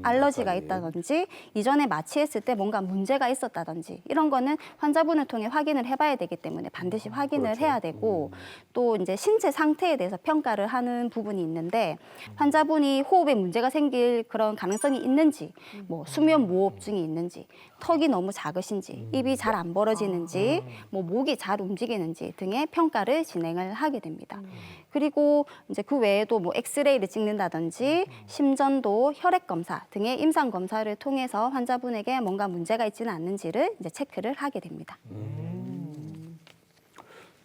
알러지가 있다든지 이전에 마취했을 때 뭔가 문제가 있었다든지 이런 거는 환자분을 통해 확인을 해봐야 되기 때문에 반드시 확인을 해야 되고 또 이제 신체 상태에 대해서 평가를 하는 부분이 있는데 환자분이 호흡에 문제가 생길 그런 가능성이 있는지 수면 무호흡증이 있는지 턱이 너무 작으신지, 입이 잘 안 벌어지는지, 목이 잘 움직이는지 등의 평가를 진행을 하게 됩니다. 그리고 이제 그 외에도 엑스레이를 찍는다든지 심전도, 혈액 검사 등의 임상 검사를 통해서 환자분에게 뭔가 문제가 있지는 않는지를 이제 체크를 하게 됩니다.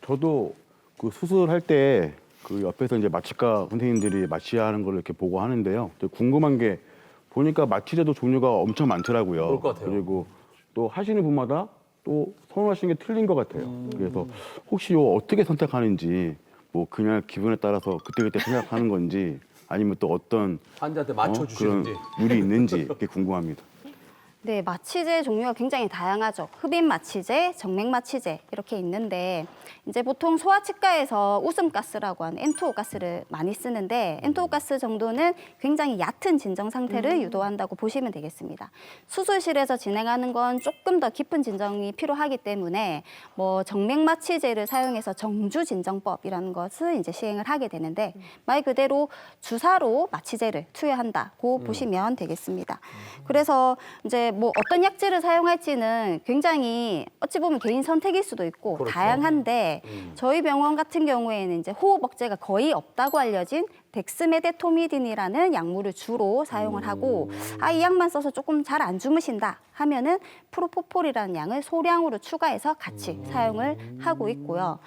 저도 그 수술할 때 그 옆에서 이제 마취과 선생님들이 마취하는 걸 이렇게 보고 하는데요. 궁금한 게 보니까 마취제도 종류가 엄청 많더라고요. 그럴 것 같아요. 그리고 또 하시는 분마다 또 선호하시는 게 틀린 것 같아요. 그래서 혹시 어떻게 선택하는지 그냥 기분에 따라서 그때그때 생각하는 건지 아니면 또 어떤 환자한테 맞춰주시는지. 그런 룰이 있는지 이렇게 궁금합니다. 네, 마취제 종류가 굉장히 다양하죠. 흡입 마취제, 정맥 마취제 이렇게 있는데 이제 보통 소아치과에서 웃음가스라고 하는 N2O 가스를 많이 쓰는데 N2O 가스 정도는 굉장히 얕은 진정 상태를 유도한다고 보시면 되겠습니다. 수술실에서 진행하는 건 조금 더 깊은 진정이 필요하기 때문에 정맥 마취제를 사용해서 정주 진정법이라는 것을 이제 시행을 하게 되는데 말 그대로 주사로 마취제를 투여한다고 보시면 되겠습니다. 그래서 이제 어떤 약제를 사용할지는 굉장히 어찌 보면 개인 선택일 수도 있고 그렇죠. 다양한데 저희 병원 같은 경우에는 이제 호흡 억제가 거의 없다고 알려진 덱스메데토미딘이라는 약물을 주로 사용을 하고 이 약만 써서 조금 잘 안 주무신다 하면은 프로포폴이라는 약을 소량으로 추가해서 같이 사용을 하고 있고요.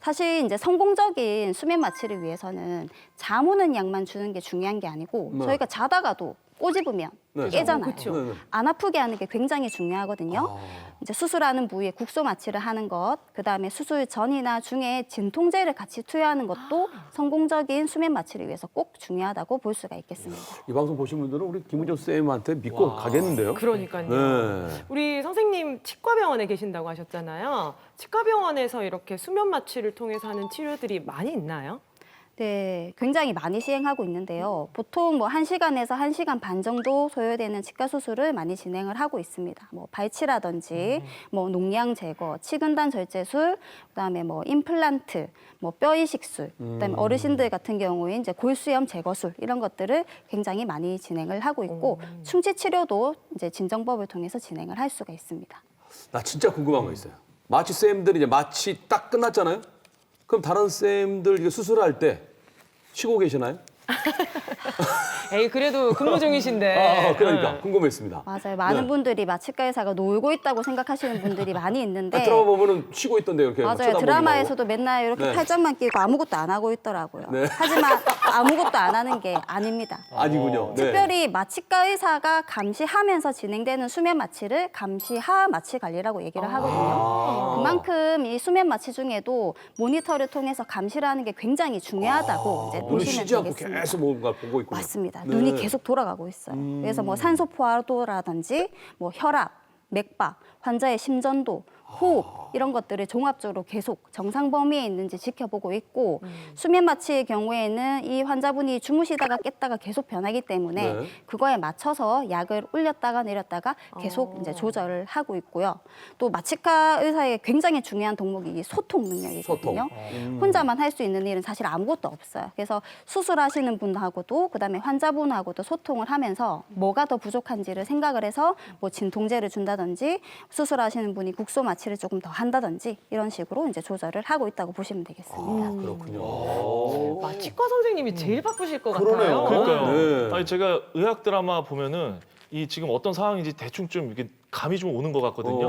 사실 이제 성공적인 수면 마취를 위해서는 잠 오는 약만 주는 게 중요한 게 아니고 저희가 자다가도 꼬집으면 네. 깨잖아요. 그쵸. 네, 네. 안 아프게 하는 게 굉장히 중요하거든요. 아. 이제 수술하는 부위에 국소 마취를 하는 것, 그다음에 수술 전이나 중에 진통제를 같이 투여하는 것도 성공적인 수면 마취를 위해서 꼭 중요하다고 볼 수가 있겠습니다. 이 방송 보신 분들은 우리 김은정 쌤한테 믿고 가겠는데요. 그러니까요. 네. 우리 선생님 치과병원에 계신다고 하셨잖아요. 치과병원에서 이렇게 수면 마취를 통해서 하는 치료들이 많이 있나요? 네, 굉장히 많이 시행하고 있는데요. 보통 뭐 1시간에서 1시간 반 정도 소요되는 치과 수술을 많이 진행을 하고 있습니다. 뭐 발치라든지 뭐 농양 제거, 치근단 절제술, 그다음에 뭐 임플란트, 뭐 뼈 이식술, 그다음에 어르신들 같은 경우에 이제 골수염 제거술 이런 것들을 굉장히 많이 진행을 하고 있고 충치 치료도 이제 진정법을 통해서 진행을 할 수가 있습니다. 나 진짜 궁금한 거 있어요. 마취 쌤들이 이제 마취 딱 끝났잖아요. 그럼 다른 쌤들 이게 수술할 때 쉬고 계시나요? 에이, 그래도 근무 중이신데. 그러니까 궁금했습니다. 맞아요. 많은 네. 분들이 마취과 의사가 놀고 있다고 생각하시는 분들이 많이 있는데 드라마 보면은 쉬고 있던데 이렇게 맞아요. 쳐다보기도 드라마에서도 하고. 맨날 이렇게 네. 팔짱만 끼고 아무것도 안 하고 있더라고요. 네. 하지만 아무것도 안 하는 게 아닙니다. 아니군요. 네. 특별히 마취과 의사가 감시하면서 진행되는 수면 마취를 감시하 마취 관리라고 얘기를 하거든요. 그만큼 이 수면 마취 중에도 모니터를 통해서 감시를 하는 게 굉장히 중요하다고 이제 눈이 보시면 쉬지 않고 되겠습니다. 계속 뭔가 보고 있군요. 맞습니다. 네. 눈이 계속 돌아가고 있어요. 그래서 뭐 산소 포화도라든지 뭐 혈압, 맥박, 환자의 심전도, 호흡 이런 것들을 종합적으로 계속 정상 범위에 있는지 지켜보고 있고 수면 마취의 경우에는 이 환자분이 주무시다가 깼다가 계속 변하기 때문에 네. 그거에 맞춰서 약을 올렸다가 내렸다가 계속 이제 조절을 하고 있고요. 또 마취과 의사의 굉장히 중요한 덕목이 이 소통 능력이거든요. 혼자만 할 수 있는 일은 사실 아무것도 없어요. 그래서 수술하시는 분하고도 그다음에 환자분하고도 소통을 하면서 뭐가 더 부족한지를 생각을 해서 뭐 진통제를 준다든지 수술하시는 분이 국소 마취를 조금 더 한다든지 이런 식으로 이제 조절을 하고 있다고 보시면 되겠습니다. 그렇군요. 치과 선생님이 제일 바쁘실 것 그러네요. 같아요. 그러니까요. 네. 아니 제가 의학 드라마 보면은 이 지금 어떤 상황인지 대충 좀 이렇게 감이 좀 오는 것 같거든요.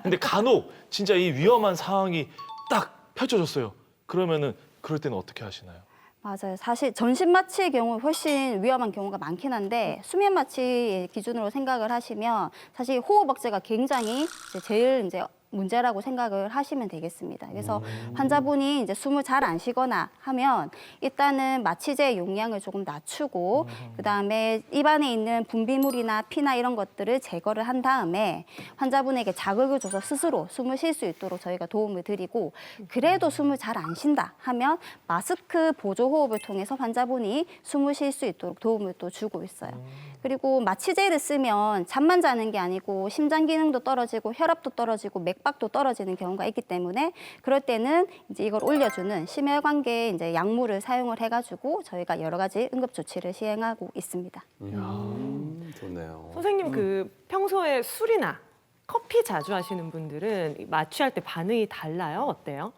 근데 간혹 진짜 이 위험한 상황이 딱 펼쳐졌어요. 그러면은 그럴 때는 어떻게 하시나요? 맞아요. 사실 전신 마취의 경우 훨씬 위험한 경우가 많긴 한데 수면 마취 기준으로 생각을 하시면 사실 호흡 억제가 굉장히 이제 제일 이제 문제라고 생각을 하시면 되겠습니다. 그래서 환자분이 이제 숨을 잘 안 쉬거나 하면 일단은 마취제 용량을 조금 낮추고 그다음에 입안에 있는 분비물이나 피나 이런 것들을 제거를 한 다음에 환자분에게 자극을 줘서 스스로 숨을 쉴 수 있도록 저희가 도움을 드리고 그래도 숨을 잘 안 쉰다 하면 마스크 보조 호흡을 통해서 환자분이 숨을 쉴 수 있도록 도움을 또 주고 있어요. 그리고 마취제를 쓰면 잠만 자는 게 아니고 심장 기능도 떨어지고 혈압도 떨어지고 맥박도 떨어지는 경우가 있기 때문에 그럴 때는 이제 이걸 올려주는 심혈관계 이제 약물을 사용을 해가지고 저희가 여러 가지 응급 조치를 시행하고 있습니다. 좋네요. 선생님 그 평소에 술이나 커피 자주 하시는 분들은 마취할 때 반응이 달라요? 어때요?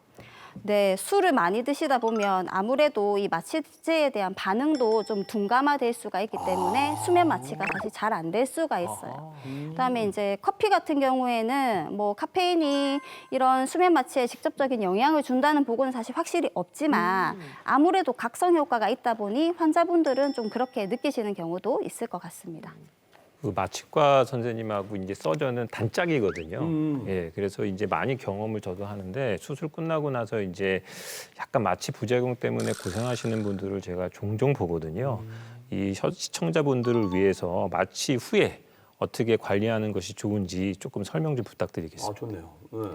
네, 술을 많이 드시다 보면 아무래도 이 마취제에 대한 반응도 좀 둔감화될 수가 있기 때문에 수면 마취가 다시 잘 안 될 수가 있어요. 그다음에 이제 커피 같은 경우에는 뭐 카페인이 이런 수면 마취에 직접적인 영향을 준다는 보고는 사실 확실히 없지만 아무래도 각성 효과가 있다 보니 환자분들은 좀 그렇게 느끼시는 경우도 있을 것 같습니다. 그 마취과 선생님하고 이제 서전은 단짝이거든요. 예, 그래서 이제 많이 경험을 저도 하는데 수술 끝나고 나서 이제 약간 마취 부작용 때문에 고생하시는 분들을 제가 종종 보거든요. 이 시청자분들을 위해서 마취 후에 어떻게 관리하는 것이 좋은지 조금 설명 좀 부탁드리겠습니다. 좋네요. 네.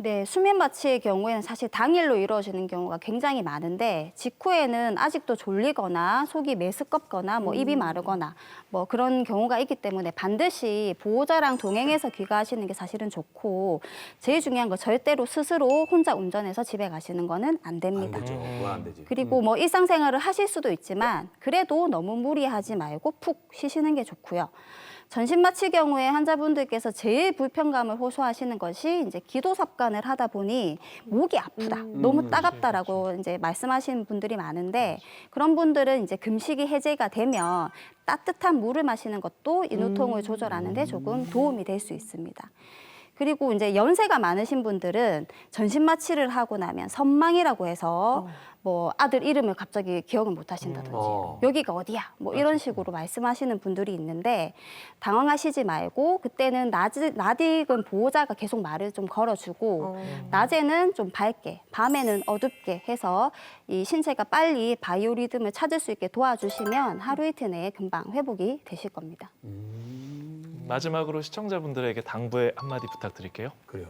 네, 수면 마취의 경우에는 사실 당일로 이루어지는 경우가 굉장히 많은데 직후에는 아직도 졸리거나 속이 메스껍거나 뭐 입이 마르거나 뭐 그런 경우가 있기 때문에 반드시 보호자랑 동행해서 귀가하시는 게 사실은 좋고 제일 중요한 거 절대로 스스로 혼자 운전해서 집에 가시는 거는 안 됩니다. 안 되죠. 그건 안 되지. 그리고 뭐 일상생활을 하실 수도 있지만 그래도 너무 무리하지 말고 푹 쉬시는 게 좋고요. 전신 마취 경우에 환자분들께서 제일 불편감을 호소하시는 것이 이제 기도 삽관을 하다 보니 목이 아프다, 너무 따갑다라고 이제 말씀하시는 분들이 많은데 그런 분들은 이제 금식이 해제가 되면 따뜻한 물을 마시는 것도 인후통을 조절하는 데 조금 도움이 될 수 있습니다. 그리고 이제 연세가 많으신 분들은 전신 마취를 하고 나면 선망이라고 해서 뭐 아들 이름을 갑자기 기억을 못 하신다든지 여기가 어디야 뭐 이런 식으로 말씀하시는 분들이 있는데 당황하시지 말고 그때는 낯익은 보호자가 계속 말을 좀 걸어주고 낮에는 좀 밝게 밤에는 어둡게 해서 이 신체가 빨리 바이오 리듬을 찾을 수 있게 도와주시면 하루 이틀 내에 금방 회복이 되실 겁니다. 마지막으로 시청자분들에게 당부의 한마디 부탁드릴게요. 그래요.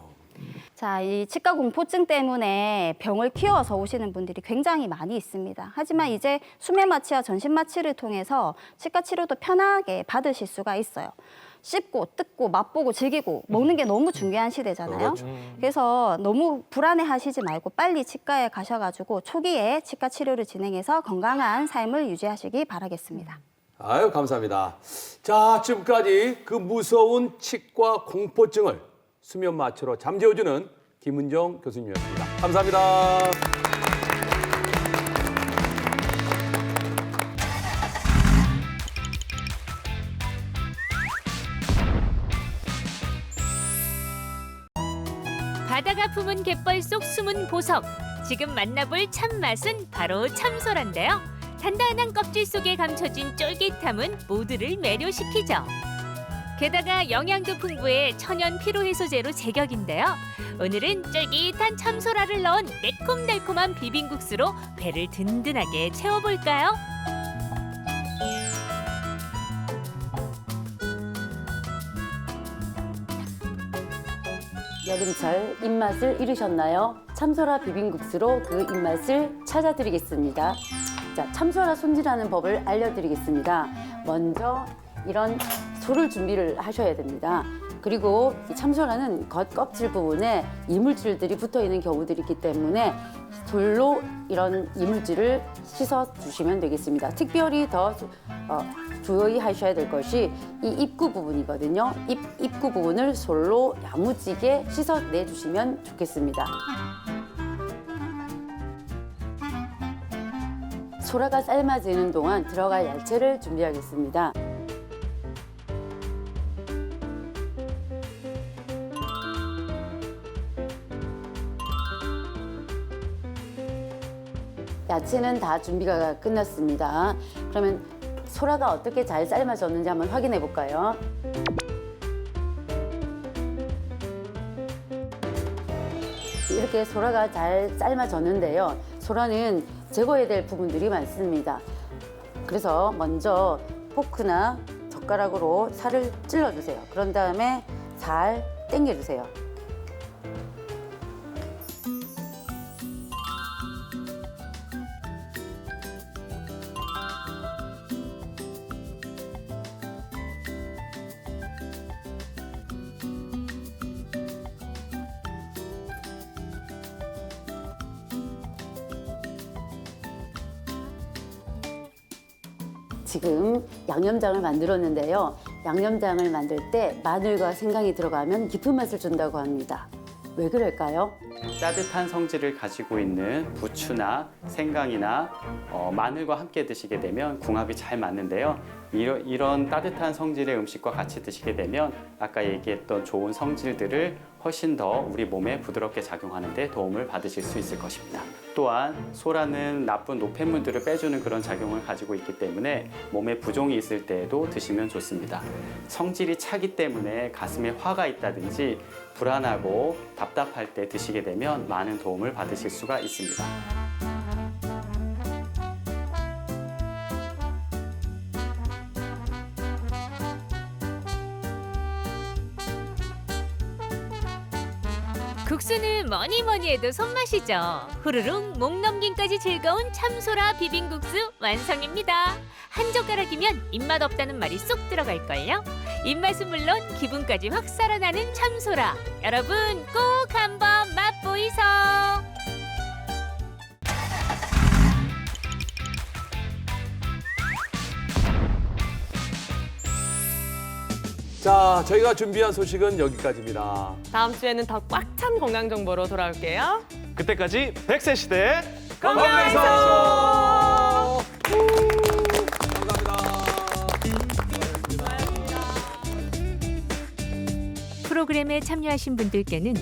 자, 이 치과 공포증 때문에 병을 키워서 오시는 분들이 굉장히 많이 있습니다. 하지만 이제 수면 마취와 전신 마취를 통해서 치과 치료도 편하게 받으실 수가 있어요. 씹고 뜯고 맛보고 즐기고 먹는 게 너무 중요한 시대잖아요. 그래서 너무 불안해하시지 말고 빨리 치과에 가셔가지고 초기에 치과 치료를 진행해서 건강한 삶을 유지하시기 바라겠습니다. 아유, 감사합니다. 자, 지금까지 그 무서운 치과 공포증을 수면 마취로 잠재워주는 김은정 교수님이었습니다. 감사합니다. 바다가 품은 갯벌 속 숨은 보석. 지금 만나볼 참맛은 바로 참소라인데요. 단단한 껍질 속에 감춰진 쫄깃함은 모두를 매료시키죠. 게다가 영양도 풍부해 천연 피로해소제로 제격인데요. 오늘은 쫄깃한 참소라를 넣은 매콤달콤한 비빔국수로 배를 든든하게 채워볼까요? 여름철 입맛을 잃으셨나요? 참소라 비빔국수로 그 입맛을 찾아드리겠습니다. 자, 참소라 손질하는 법을 알려드리겠습니다. 먼저 이런 소를 준비를 하셔야 됩니다. 그리고 이 참소라는 겉 껍질 부분에 이물질들이 붙어 있는 경우들이 있기 때문에 솔로 이런 이물질을 씻어 주시면 되겠습니다. 특별히 더 주의하셔야 될 것이 이 입구 부분이거든요. 입구 부분을 솔로 야무지게 씻어내 주시면 좋겠습니다. 소라가 삶아지는 동안 들어갈 야채를 준비하겠습니다. 야채는 다 준비가 끝났습니다. 그러면 소라가 어떻게 잘 삶아졌는지 한번 확인해 볼까요? 이렇게 소라가 잘 삶아졌는데요. 소라는 제거해야 될 부분들이 많습니다. 그래서 먼저 포크나 젓가락으로 살을 찔러주세요. 그런 다음에 잘 당겨주세요. 지금 양념장을 만들었는데요. 양념장을 만들 때 마늘과 생강이 들어가면 깊은 맛을 준다고 합니다. 왜 그럴까요? 따뜻한 성질을 가지고 있는 부추나 생강이나 마늘과 함께 드시게 되면 궁합이 잘 맞는데요. 이런 따뜻한 성질의 음식과 같이 드시게 되면 아까 얘기했던 좋은 성질들을 훨씬 더 우리 몸에 부드럽게 작용하는 데 도움을 받으실 수 있을 것입니다. 또한 소라는 나쁜 노폐물들을 빼주는 그런 작용을 가지고 있기 때문에 몸에 부종이 있을 때에도 드시면 좋습니다. 성질이 차기 때문에 가슴에 화가 있다든지 불안하고 답답할 때 드시게 되면 많은 도움을 받으실 수가 있습니다. 국수는 뭐니 해도 손맛이죠. 후루룩 목 넘김까지 즐거운 참소라 비빔국수 완성입니다. 한 젓가락이면 입맛 없다는 말이 쏙 들어갈걸요. 입맛은 물론 기분까지 확 살아나는 참소라. 여러분 꼭 한번 맛보이소. 자, 저희가 준비한 소식은 여기까지입니다. 다음 주에는 더 꽉 찬 건강 정보로 돌아올게요. 그때까지 100세 시대 건강해서! 감사합니다. 프로그램에 참여하신 분들께는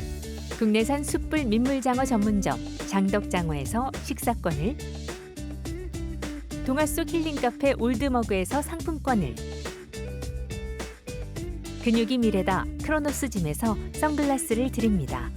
국내산 숯불 민물장어 전문점 장덕장어에서 식사권을, 동화 속 힐링 카페 올드머그에서 상품권을, 근육이 미래다 크로노스 짐에서 선글라스를 드립니다.